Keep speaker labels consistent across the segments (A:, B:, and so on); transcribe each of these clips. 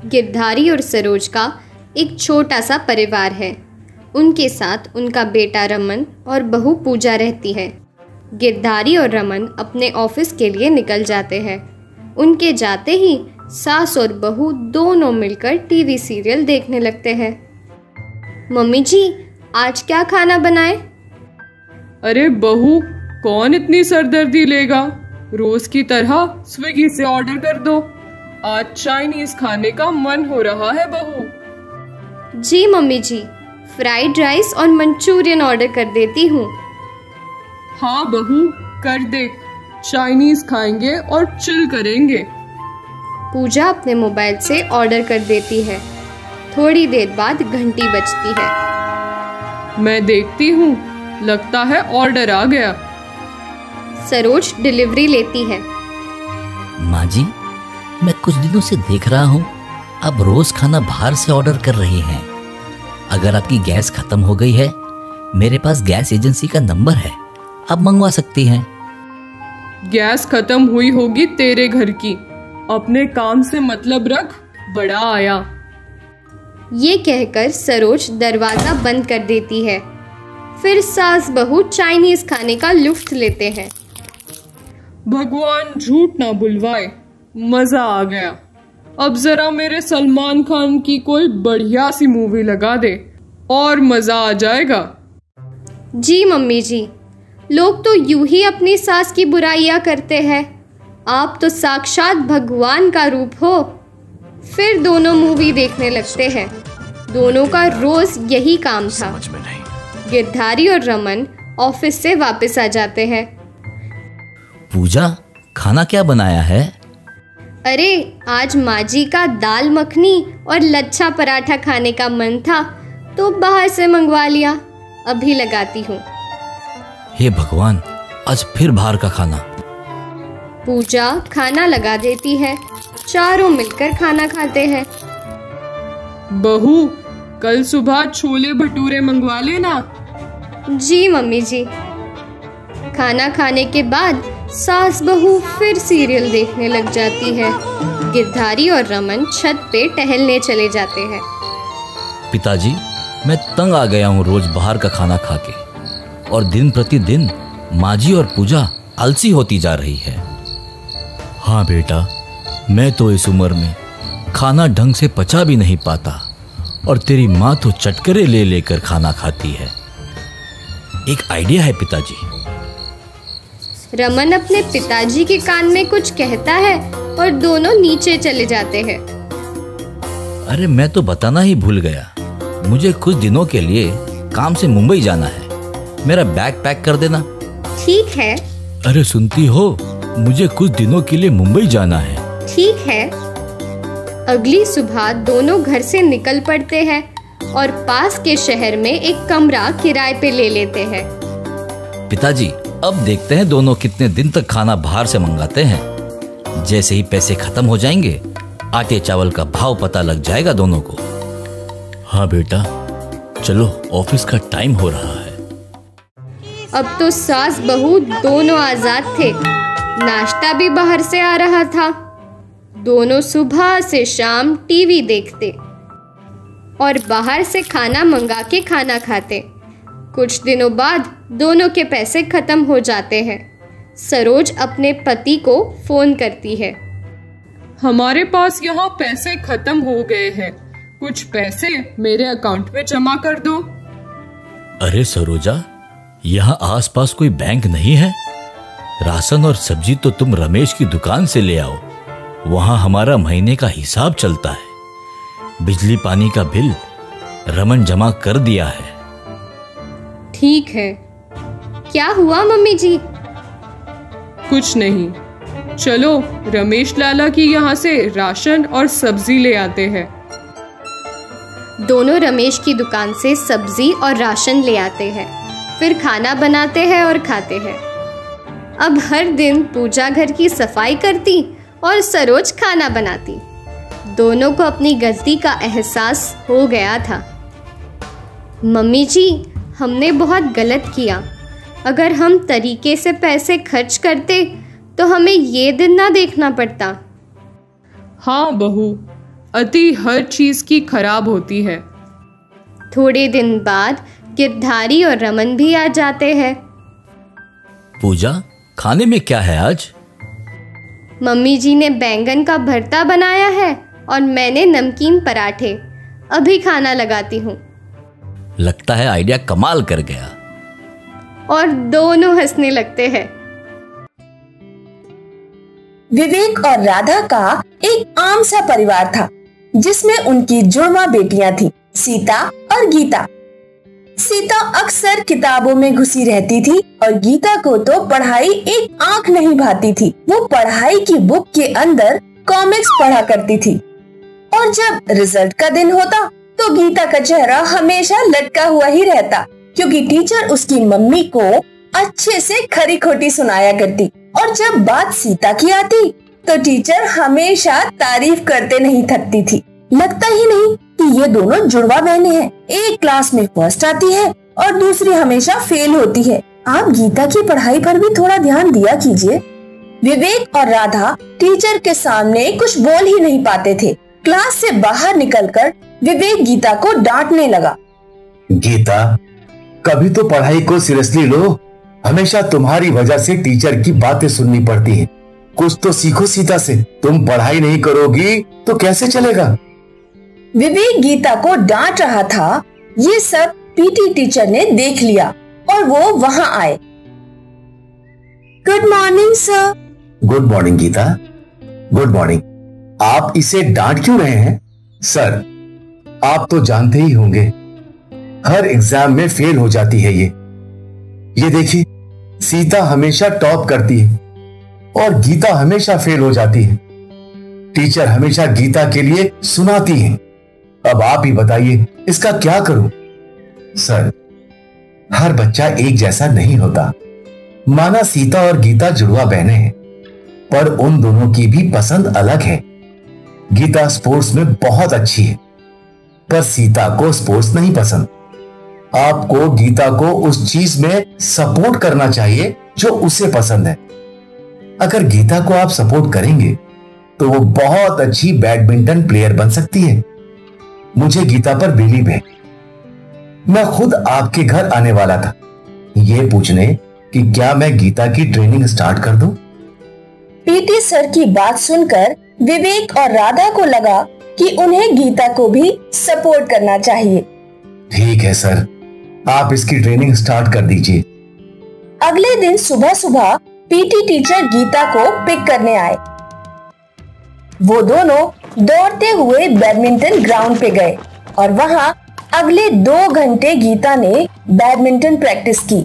A: गिरधारी और सरोज का एक छोटा सा परिवार है। उनके साथ उनका बेटा रमन और बहू पूजा रहती है। गिरधारी और रमन अपने ऑफिस के लिए निकल जाते हैं। उनके जाते ही सास और बहू दोनों मिलकर टीवी सीरियल देखने लगते हैं। मम्मी जी, आज क्या खाना बनाए?
B: अरे बहू, कौन इतनी सरदर्दी लेगा? रोज की तरह स्विगी से ऑर्डर कर दो। आज चाइनीज खाने का मन हो रहा है बहू।
A: जी मम्मी जी, फ्राइड राइस और मंचूरियन ऑर्डर कर देती हूँ।
B: हाँ बहू, कर दे। चाइनीज खाएंगे और चिल करेंगे।
A: पूजा अपने मोबाइल से ऑर्डर कर देती है। थोड़ी देर बाद घंटी बजती है।
B: मैं देखती हूँ, लगता है ऑर्डर आ गया।
A: सरोज डिलीवरी लेती है।
C: माँ जी, मैं कुछ दिनों से देख रहा हूँ आप रोज खाना बाहर से ऑर्डर कर रही हैं। अगर आपकी गैस खत्म हो गई है, मेरे पास गैस एजेंसी का नंबर है, आप मंगवा सकती हैं।
B: गैस खत्म हुई होगी तेरे घर की। अपने काम से मतलब रख, बड़ा आया।
A: ये कहकर सरोज दरवाजा बंद कर देती है। फिर सास बहू चाइनीज खाने का लुत्फ लेते हैं।
B: भगवान झूठ ना बुलवाए, मजा आ गया। अब जरा मेरे सलमान खान की कोई बढ़िया सी मूवी लगा दे और मजा आ जाएगा।
A: जी मम्मी जी, लोग तो यूं ही अपनी सास की बुराइयां करते हैं। आप तो साक्षात भगवान का रूप हो। फिर दोनों मूवी देखने लगते हैं। दोनों का रोज यही काम था। गिरधारी और रमन ऑफिस से वापस आ जाते हैं।
C: पूजा, खाना क्या बनाया है?
A: अरे, आज माँ जी का दाल मखनी और लच्छा पराठा खाने का मन था तो बाहर से मंगवा लिया। अभी लगाती हूँ।
C: हे भगवान, आज फिर बाहर का खाना।
A: पूजा खाना लगा देती है। चारों मिलकर खाना खाते हैं।
B: बहू, कल सुबह छोले भटूरे मंगवा लेना।
A: जी मम्मी जी। खाना खाने के बाद सास बहू फिर सीरियल देखने लग जाती है। गिरधारी और रमन छत पे टहलने चले जाते हैं।
C: पिताजी, मैं तंग आ गया हूँ रोज बाहर का खाना खा के, और दिन प्रतिदिन माँ जी और पूजा आलसी होती जा रही है। हाँ बेटा, मैं तो इस उम्र में खाना ढंग से पचा भी नहीं पाता, और तेरी माँ तो चटकरे ले लेकर खाना खाती है। एक आइडिया है पिताजी।
A: रमन अपने पिताजी के कान में कुछ कहता है और दोनों नीचे चले जाते हैं।
C: अरे, मैं तो बताना ही भूल गया। मुझे कुछ दिनों के लिए काम से मुंबई जाना है। मेरा बैग पैक कर देना।
A: ठीक है।
C: अरे सुनती हो, मुझे कुछ दिनों के लिए मुंबई जाना है।
A: ठीक है। अगली सुबह दोनों घर से निकल पड़ते हैं और पास के शहर में एक कमरा किराए पे ले लेते हैं।
C: पिताजी, अब देखते हैं दोनों कितने दिन तक खाना बाहर से मंगाते हैं। जैसे ही पैसे खत्म हो जाएंगे, आटे चावल का भाव पता लग जाएगा दोनों को। हाँ बेटा, चलो, ऑफिस का टाइम हो रहा है।
A: अब तो सास बहू दोनों आजाद थे। नाश्ता भी बाहर से आ रहा था। दोनों सुबह से शाम टीवी देखते और बाहर से खाना मंगा के खाना खाते। कुछ दिनों बाद दोनों के पैसे खत्म हो जाते हैं। सरोज अपने पति को फोन करती है।
B: हमारे पास यहाँ पैसे खत्म हो गए हैं, कुछ पैसे मेरे अकाउंट में जमा कर दो।
C: अरे सरोजा, यहाँ आसपास कोई बैंक नहीं है? राशन और सब्जी तो तुम रमेश की दुकान से ले आओ। वहां हमारा महीने का हिसाब चलता है। बिजली पानी का बिल रमन जमा कर दिया है।
A: ठीक है। क्या हुआ मम्मी जी?
B: कुछ नहीं, चलो रमेश लाला की यहाँ से राशन और सब्जी ले आते हैं।
A: दोनों रमेश की दुकान से सब्जी और राशन ले आते हैं। फिर खाना बनाते हैं और खाते हैं। अब हर दिन पूजा घर की सफाई करती और सरोज खाना बनाती। दोनों को अपनी गलती का एहसास हो गया था। मम्मी जी, हमने बहुत गलत किया। अगर हम तरीके से पैसे खर्च करते तो हमें ये दिन ना देखना पड़ता।
B: हाँ बहू, अति हर चीज की खराब होती है।
A: थोड़े दिन बाद गिरधारी और रमन भी आ जाते हैं।
C: पूजा, खाने में क्या है आज?
A: मम्मी जी ने बैंगन का भरता बनाया है और मैंने नमकीन पराठे। अभी खाना लगाती हूँ।
C: लगता है आइडिया कमाल कर गया।
A: और दोनों हंसने लगते हैं।
D: विवेक और राधा का एक आम सा परिवार था, जिसमें उनकी जुड़वा बेटियां थी, सीता और गीता। सीता अक्सर किताबों में घुसी रहती थी और गीता को तो पढ़ाई एक आंख नहीं भाती थी। वो पढ़ाई की बुक के अंदर कॉमिक्स पढ़ा करती थी। और जब रिजल्ट का दिन होता तो गीता का चेहरा हमेशा लटका हुआ ही रहता, क्योंकि टीचर उसकी मम्मी को अच्छे से खरी खोटी सुनाया करती। और जब बात सीता की आती तो टीचर हमेशा तारीफ करते नहीं थकती थी। लगता ही नहीं कि ये दोनों जुड़वा बहनें हैं। एक क्लास में फर्स्ट आती है और दूसरी हमेशा फेल होती है। आप गीता की पढ़ाई पर भी थोड़ा ध्यान दिया कीजिए। विवेक और राधा टीचर के सामने कुछ बोल ही नहीं पाते थे। क्लास से बाहर निकलकर विवेक गीता को डांटने लगा।
E: गीता, कभी तो पढ़ाई को सीरियसली लो। हमेशा तुम्हारी वजह से टीचर की बातें सुननी पड़ती हैं। कुछ तो सीखो सीता से। तुम पढ़ाई नहीं करोगी तो कैसे चलेगा?
D: विवेक गीता को डांट रहा था। ये सब पीटी टीचर ने देख लिया और वो वहां आए। Good morning sir.
E: Good morning Geeta, good morning. आप इसे डांट क्यों रहे हैं? सर, आप तो जानते ही होंगे, हर एग्जाम में फेल हो जाती है ये देखिए, सीता हमेशा टॉप करती है और गीता हमेशा फेल हो जाती है। टीचर हमेशा गीता के लिए सुनाती है। अब आप ही बताइए, इसका क्या करूं? सर, हर बच्चा एक जैसा नहीं होता। माना सीता और गीता जुड़वा बहनें हैं, पर उन दोनों की भी पसंद अलग है। गीता स्पोर्ट्स में बहुत अच्छी है, पर सीता को स्पोर्ट्स नहीं पसंद। आपको गीता को उस चीज में सपोर्ट करना चाहिए जो उसे पसंद है। अगर गीता को आप सपोर्ट करेंगे तो वो बहुत अच्छी बैडमिंटन प्लेयर बन सकती है। मुझे गीता पर बिलीव है। मैं खुद आपके घर आने वाला था ये पूछने कि क्या मैं गीता की ट्रेनिंग स्टार्ट कर दूं?
D: पीटी सर की बात सुनकर विवेक और राधा को लगा कि उन्हें गीता को भी सपोर्ट करना चाहिए।
E: ठीक है सर, आप इसकी ट्रेनिंग स्टार्ट कर दीजिए।
D: अगले दिन सुबह सुबह पीटी टीचर गीता को पिक करने आए। वो दोनों दौड़ते हुए बैडमिंटन ग्राउंड पे गए और वहां अगले 2 घंटे गीता ने बैडमिंटन प्रैक्टिस की।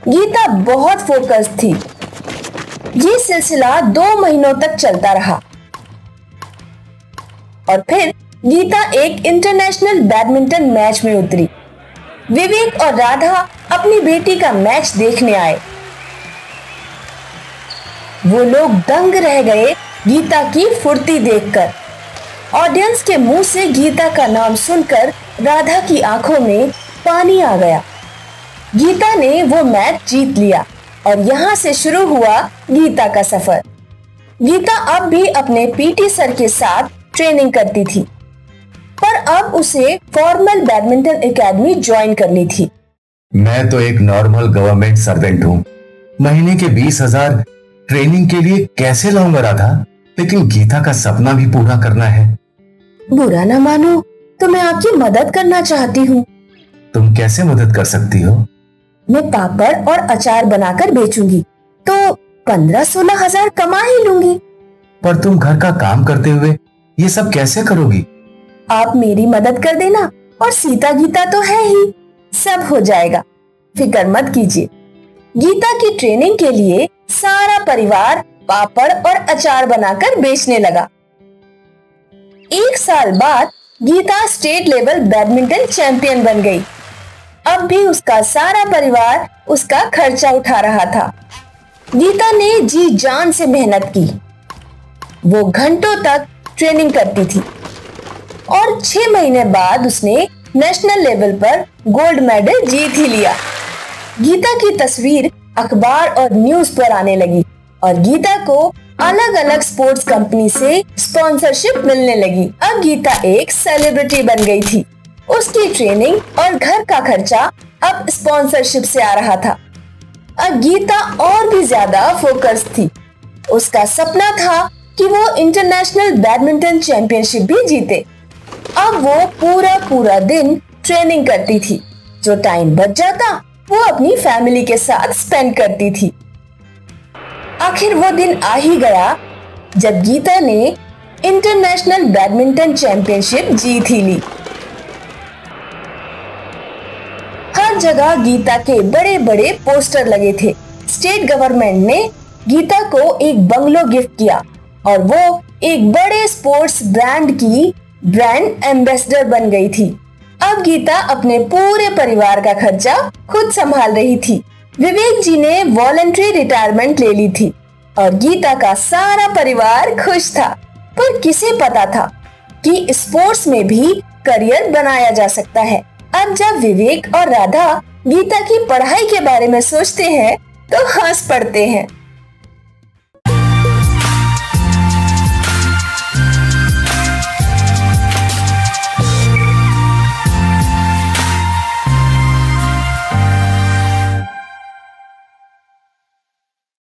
D: गीता बहुत फोकस्ड थी। ये सिलसिला 2 महीनों तक चलता रहा और फिर गीता एक इंटरनेशनल बैडमिंटन मैच में उतरी। विवेक और राधा अपनी बेटी का मैच देखने आए। वो लोग दंग रह गए गीता की फुर्ती देखकर। ऑडियंस के मुंह से गीता का नाम सुनकर राधा की आंखों में पानी आ गया। गीता ने वो मैच जीत लिया और यहाँ से शुरू हुआ गीता का सफर। गीता अब भी अपने पीटी सर के साथ ट्रेनिंग करती थी, पर अब उसे फॉर्मल बैडमिंटन एकेडमी ज्वाइन करनी थी।
E: मैं तो एक नॉर्मल गवर्नमेंट सर्वेंट हूँ। महीने के 20,000 ट्रेनिंग के लिए कैसे लाऊंगा राधा? लेकिन गीता का सपना भी पूरा करना है।
D: बुरा ना मानो तो मैं आपकी मदद करना चाहती हूँ।
E: तुम कैसे मदद कर सकती हो?
D: मैं पापड़ और अचार बनाकर बेचूंगी तो 15-16 हजार कमा ही लूंगी।
E: पर तुम घर का काम करते हुए ये सब कैसे करोगी?
D: आप मेरी मदद कर देना और सीता गीता तो है ही, सब हो जाएगा, फिक्र मत कीजिए। गीता की ट्रेनिंग के लिए सारा परिवार पापड़ और अचार बनाकर बेचने लगा। 1 साल बाद Geeta state level badminton champion बन गई। अब भी उसका सारा परिवार उसका खर्चा उठा रहा था। गीता ने जी जान से मेहनत की। वो घंटों तक ट्रेनिंग करती थी और 6 महीने बाद उसने नेशनल लेवल पर गोल्ड मेडल जीत ही लिया। गीता की तस्वीर अखबार और न्यूज पर आने लगी और गीता को अलग अलग स्पोर्ट्स कंपनी से स्पॉन्सरशिप मिलने लगी। अब गीता एक सेलिब्रिटी बन गई थी। उसकी ट्रेनिंग और घर का खर्चा अब स्पॉन्सरशिप से आ रहा था। अब गीता और भी ज्यादा फोकस थी। उसका सपना था कि वो इंटरनेशनल बैडमिंटन चैंपियनशिप भी जीते। अब वो पूरा दिन ट्रेनिंग करती थी। जो टाइम बच जाता वो अपनी फैमिली के साथ स्पेंड करती थी। आखिर वो दिन आ ही गया जब गीता ने इंटरनेशनल बैडमिंटन चैंपियनशिप जीत ही ली। हर जगह गीता के बड़े बड़े पोस्टर लगे थे। स्टेट गवर्नमेंट ने गीता को एक बंगलो गिफ्ट किया और वो एक बड़े स्पोर्ट्स ब्रांड की ब्रांड एम्बेसडर बन गई थी। अब गीता अपने पूरे परिवार का खर्चा खुद संभाल रही थी। विवेक जी ने वॉलंटरी रिटायरमेंट ले ली थी और गीता का सारा परिवार खुश था। पर किसे पता था कि स्पोर्ट्स में भी करियर बनाया जा सकता है। अब जब विवेक और राधा गीता की पढ़ाई के बारे में सोचते हैं तो हंस पड़ते हैं।